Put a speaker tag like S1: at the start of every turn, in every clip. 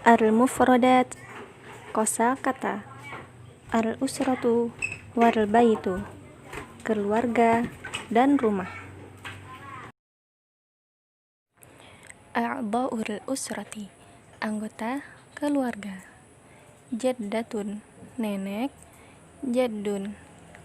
S1: Al-mufradat, kosakata. Al-usratu wal baitu, keluarga dan rumah. A'dha'ul usrati, anggota keluarga. Jaddatun, nenek. Jaddun,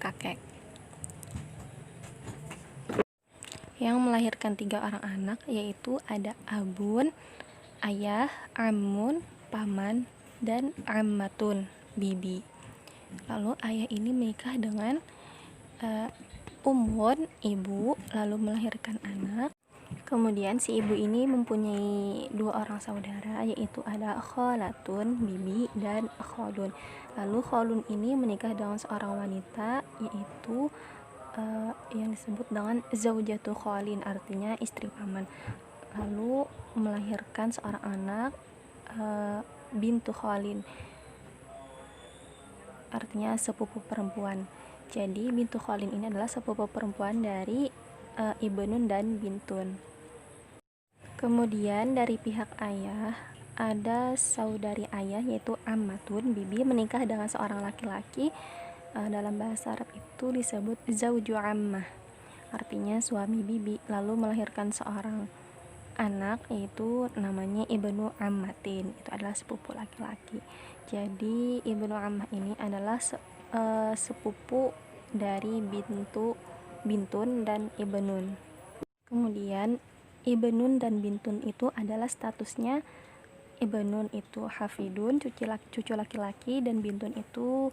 S1: kakek. Yang melahirkan 3 orang anak yaitu ada abun, ayah, amun, paman, dan ammatun, bibi. Lalu ayah ini menikah dengan ummun, ibu, lalu melahirkan anak. Kemudian si ibu ini mempunyai 2 orang saudara, yaitu ada kholatun, bibi, dan kholun. Lalu kholun ini menikah dengan seorang wanita, yaitu yang disebut dengan zaujatu kholin, artinya istri paman. Lalu melahirkan seorang anak, bintu kholin, artinya sepupu perempuan. Jadi bintu kholin ini adalah sepupu perempuan dari ibnun dan bintun. Kemudian dari pihak ayah ada saudari ayah yaitu ammatun, bibi, menikah dengan seorang laki-laki. Dalam bahasa Arab itu disebut zauju ammah, artinya suami bibi. Lalu melahirkan seorang anak yaitu namanya ibnu ammatin, itu adalah sepupu laki-laki. Jadi ibnu ammah ini adalah sepupu dari bintun dan ibnun. Kemudian ibnun dan bintun itu adalah statusnya, ibnun itu hafidun, cucu laki-laki, dan bintun itu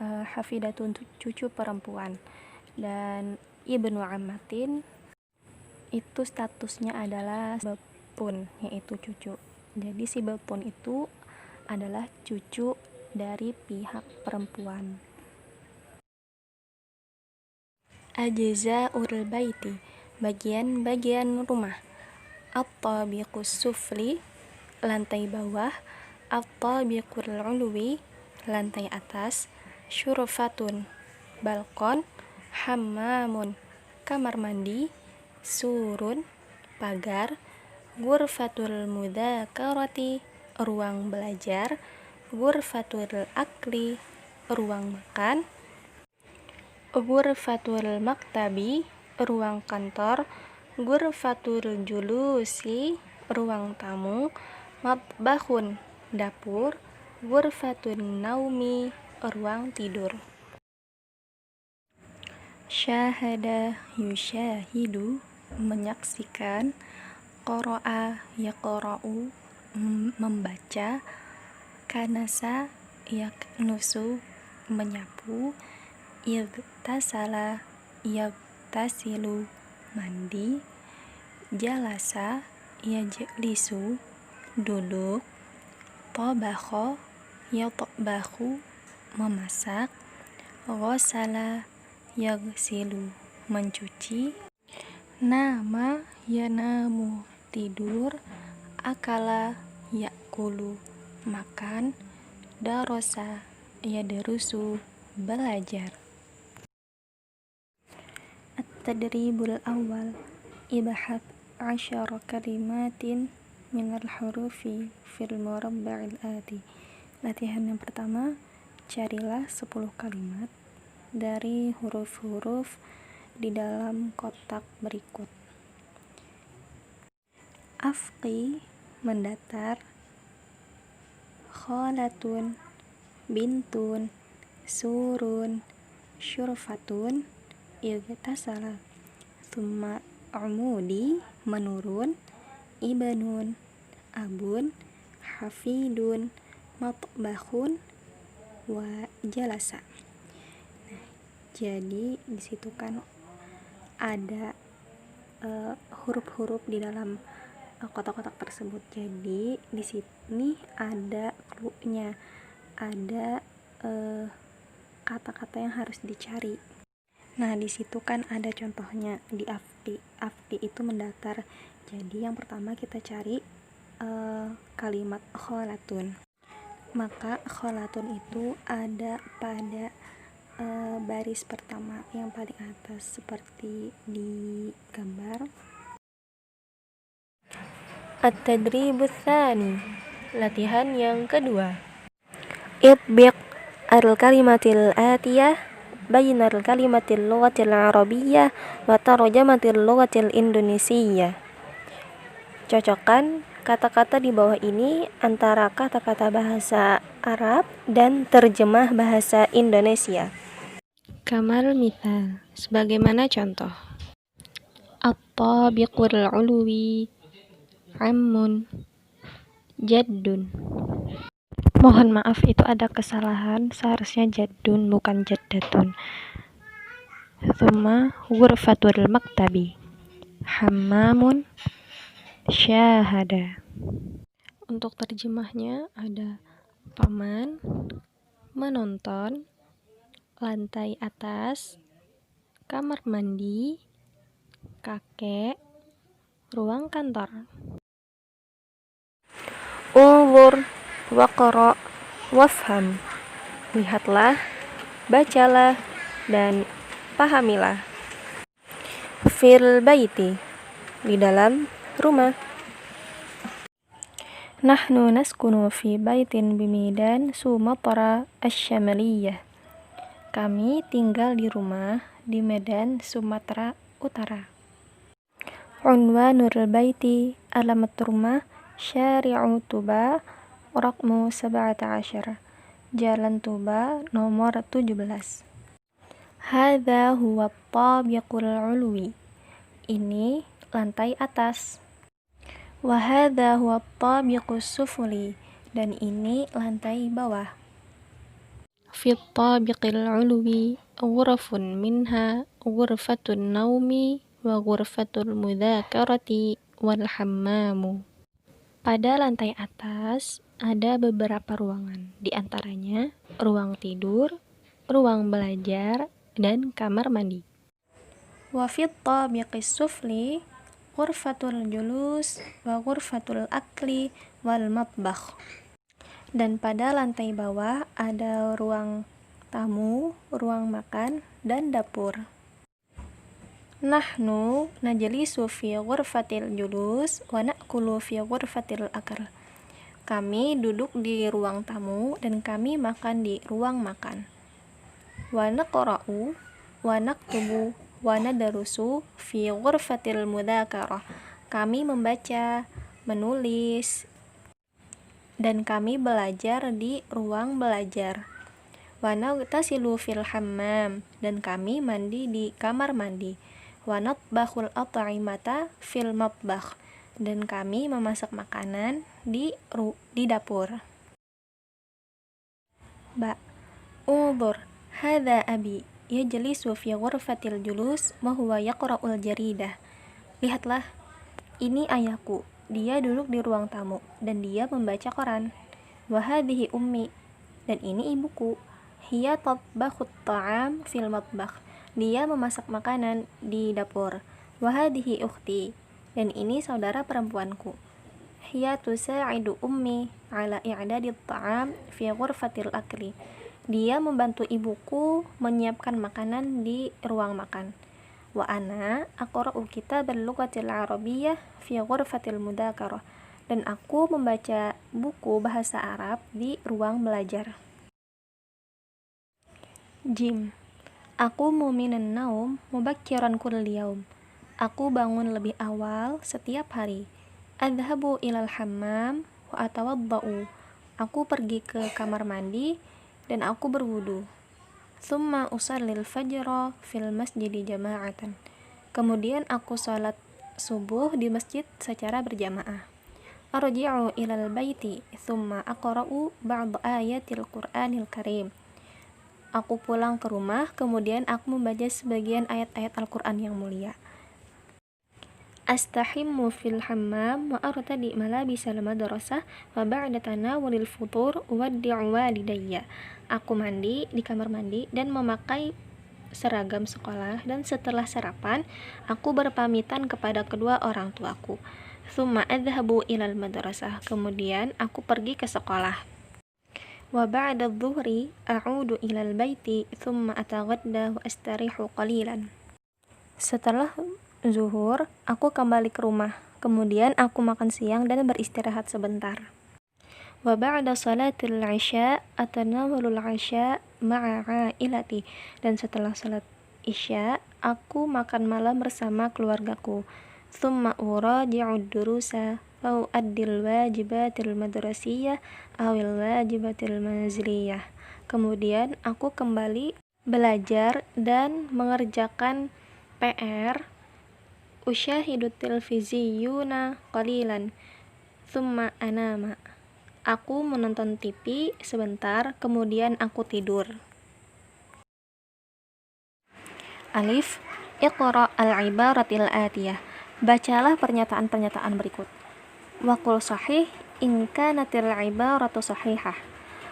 S1: hafidatun, cucu perempuan. Dan ibnu ammatin itu statusnya adalah bapun, yaitu cucu. Jadi si bapun itu adalah cucu dari pihak perempuan. Ajza'ul baiti, bagian-bagian rumah. At-tabiqus sufli, lantai bawah. At-tabiqul ulwi, lantai atas. Syurfatun, balkon. Hammamun, kamar mandi. Surun, pagar. Ghurfatul mudzakarati, ruang belajar. Ghurfatul akli, ruang makan. Ghurfatul maktabi, ruang kantor. Ghurfatul julusi, ruang tamu. Matbahun, dapur. Ghurfatun naumi, ruang tidur. Syahada yusyahidu, menyaksikan. Qara'a yaqra'u, membaca. Kanasa yaknusu, menyapu. Igtasala yagtasilu, mandi. Jalasa yajlisu, duduk. Tabakha yatbahu, memasak. Ghasala yaghsilu, mencuci. Nama yanamu, tidur. Akala yakulu, makan. Darasa yadrusu, belajar. At-tadribul awal, ibahat 10 kalimatin minal hurufi fil murabba'il ati. Latihan yang pertama, carilah 10 kalimat dari huruf-huruf di dalam kotak berikut. Afqi, mendatar. Kholatun, bintun. Surun, syurfatun. Igtasala. Thumma umudi, menurun. Ibnun, abun. Hafidun, matbahun. Wa jalasa. Jadi disitu kan ada huruf-huruf di dalam kotak-kotak tersebut. Jadi di sini ada clue-nya, ada kata-kata yang harus dicari. Nah, di situ kan ada contohnya di afti. Afti itu mendatar. Jadi yang pertama kita cari kalimat kholatun. Maka kholatun itu ada pada baris pertama yang paling atas seperti di gambar. At-tadribus tsani, Latihan yang kedua. Itbiq al-kalimatil atiyah bainal kalimatil lughatil arabiyyah wa tarjamatil lughatil indonesiyah. Cocokkan kata-kata di bawah ini antara kata-kata bahasa Arab dan terjemah bahasa Indonesia. Kamal mithal, sebagaimana contoh. At-tabiqul uluwi, ammun, jaddun. Mohon maaf, itu ada kesalahan, seharusnya jaddun bukan jaddatun. Thumma ghurfatul maktabi, hammamun, syahada. Untuk terjemahnya ada paman, menonton, lantai atas, kamar mandi, kakek, ruang kantor. Unzur waqra wafham. Lihatlah, bacalah, dan pahamilah. Fil baiti, di dalam rumah. Nahnu naskunu fi baitin bimidan Sumatra asy-Syamaliyah. Kami tinggal di rumah di Medan, Sumatera Utara. Unwanul baiti, alamat rumah, Syari'u Tuba, Raqmu 17, Jalan Tuba nomor 17. Hadza huwa at-tabiqul ulwi. Ini lantai atas. Wa hadza huwa at-tabiqus sufli, dan ini lantai bawah. Fi at-tabiqil ulwi ghurafun minha ghurfatun naumi wa ghurfatul mudzakarati wal hammamu. Pada lantai atas ada beberapa ruangan, di antaranya ruang tidur, ruang belajar, dan kamar mandi. Wa fi at-tabiqis sufli ghurfatul julus wa ghurfatul akli wal matbakh. Dan pada lantai bawah ada ruang tamu, ruang makan, dan dapur. Nahnu najlisu fi ghurfatil julus wa na'kulu fi ghurfatil akl. Kami duduk di ruang tamu dan kami makan di ruang makan. Wa naqra'u wa naktubu wa nadarusu fi ghurfatil mudzakarah. Kami membaca, menulis, dan kami belajar di ruang belajar. Wa naghtasilu fil hammam, dan kami mandi di kamar mandi. Wa natbakhul at'imata fil matbakh, dan kami memasak makanan di dapur. Unzur, hadza abi yajlisu fi ghurfatil julus wa huwa yaqra'ul jaridah. Lihatlah, ini ayahku. Dia duduk di ruang tamu dan dia membaca koran. Wa hadhihi ummi, dan ini ibuku. Hiya tatbakhut ta'am fil matbakh. Dia memasak makanan di dapur. Wa hadhihi ukhti, dan ini saudara perempuanku. Hiya tusa'idu ummi ala i'dadit ta'am fi ghurfatil akli. Dia membantu ibuku menyiapkan makanan di ruang makan. Wa ana aqra'u kitabal lughatil arabiyyah fi ghurfatil mudzakarah. Dan aku membaca buku bahasa Arab di ruang belajar. Jim. Aku minan naum mubakkiran kulli yaum. Aku bangun lebih awal setiap hari. Adhabu ilal hammam wa atawadda'u. Aku pergi ke kamar mandi dan aku berwudu. Thumma usallil fajra fil masjidi jama'atan. Kemudian aku salat subuh di masjid secara berjamaah. Arji'u ilal baiti thumma aqra'u ba'd ayatil Qur'anil Karim. Aku pulang ke rumah, kemudian aku membaca sebagian ayat-ayat Al-Qur'an yang mulia. Astahimmu fil hammam wa artadi malabisal madrasah wa ba'da tanawulil futur uwaddi'u walidayya. Aku mandi di kamar mandi dan memakai seragam sekolah, dan setelah sarapan aku berpamitan kepada kedua orang tuaku. Tsumma adhabu ilal madrasah, kemudian aku pergi ke sekolah. Wa ba'da adh-dhuhri a'udu ilal baiti tsumma ataghadda wa astarihu qalilan. Setelah zuhur, aku kembali ke rumah. Kemudian aku makan siang dan beristirahat sebentar. Wa ba'da salatil isya atanawalul isya ma'a ailati. Dan setelah salat isya, aku makan malam bersama keluargaku. Thumma uraji'ud durusa au addil wajibatil madrasiyah awil wajibatil manziliyah. Kemudian aku kembali belajar dan mengerjakan PR. Usyahidut televiziyuna qalilan thumma anama. Aku menonton TV sebentar, kemudian aku tidur. Alif, Iqra al-ibaratil atiyah. Bacalah pernyataan-pernyataan berikut. Waqul sahih in kanatil ibaratu sahihah.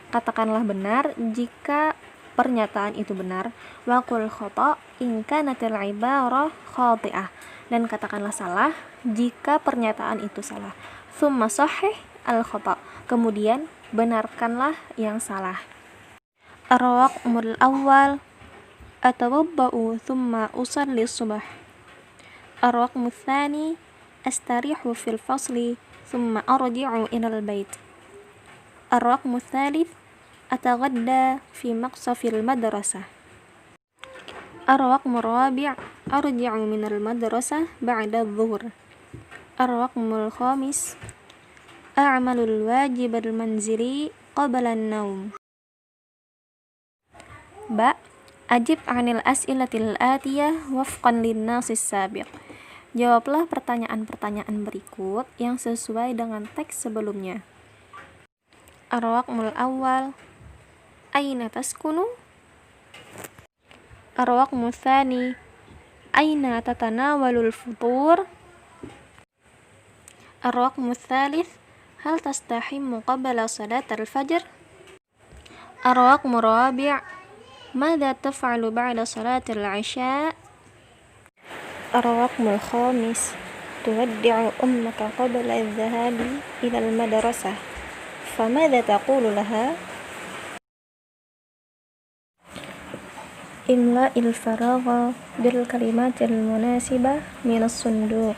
S1: Katakanlah benar jika pernyataan itu benar. Waqul khata in kanatil ibarah khati'ah. Dan katakanlah salah jika pernyataan itu salah. Tsumma sahih al-khata. Kemudian benarkanlah yang salah. Ar-raqmul awwal atawabba'u thumma usalli subah. Ar-raqmul tsani astarihu fil fasli thumma arji'u ilal bait. Ar-raqmul tsalits ataghadda fi maqsafil madrasah. Ar-raqmul rabi' arji'u minal madrasah ba'da adh-dhuhr. Ar-raqmul khamis a'malul wajibal manzili qabla an-naum. Ba, ajib 'anil as'ilatil atiyah wafqan lin-nasis sabiq. Jawablah pertanyaan-pertanyaan berikut yang sesuai dengan teks sebelumnya. Ar-raqmul awwal aina taskunu? Ar-raqmul tsani aina tatanawalul futur? Ar-raqmul tsalits hal tastahimmu qabla salatil fajr? Ar-raqmul rabi' madza taf'alu ba'da salatil isya? Ar-raqmul khamis tuwaddi'u ummaka qabla adh-dhahabi ila al-madrasah. Famadza taqulu laha? Imla'il faragha bil kalimatil munasibah minas sunduq.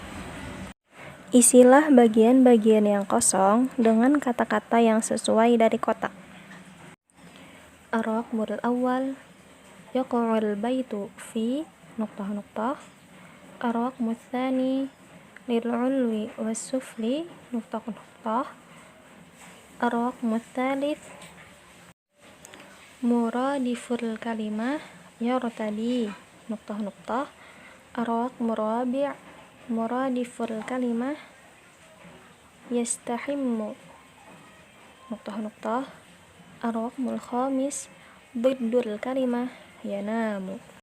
S1: Isilah bagian-bagian yang kosong dengan kata-kata yang sesuai dari kotak. Ar-raqmul awwal yaqa'ul baitu fi nuqtah. Ar-raqmul tsani lil 'ulwi was sufli nuqtah. Ar-raqmul tsalits muradiful kalimah yartadi nuqtah. Ar-raqmul rabi' muradiful kalimah yastahimmu nuqtah. Ar-raqmul khamis diddul kalimah yanamu.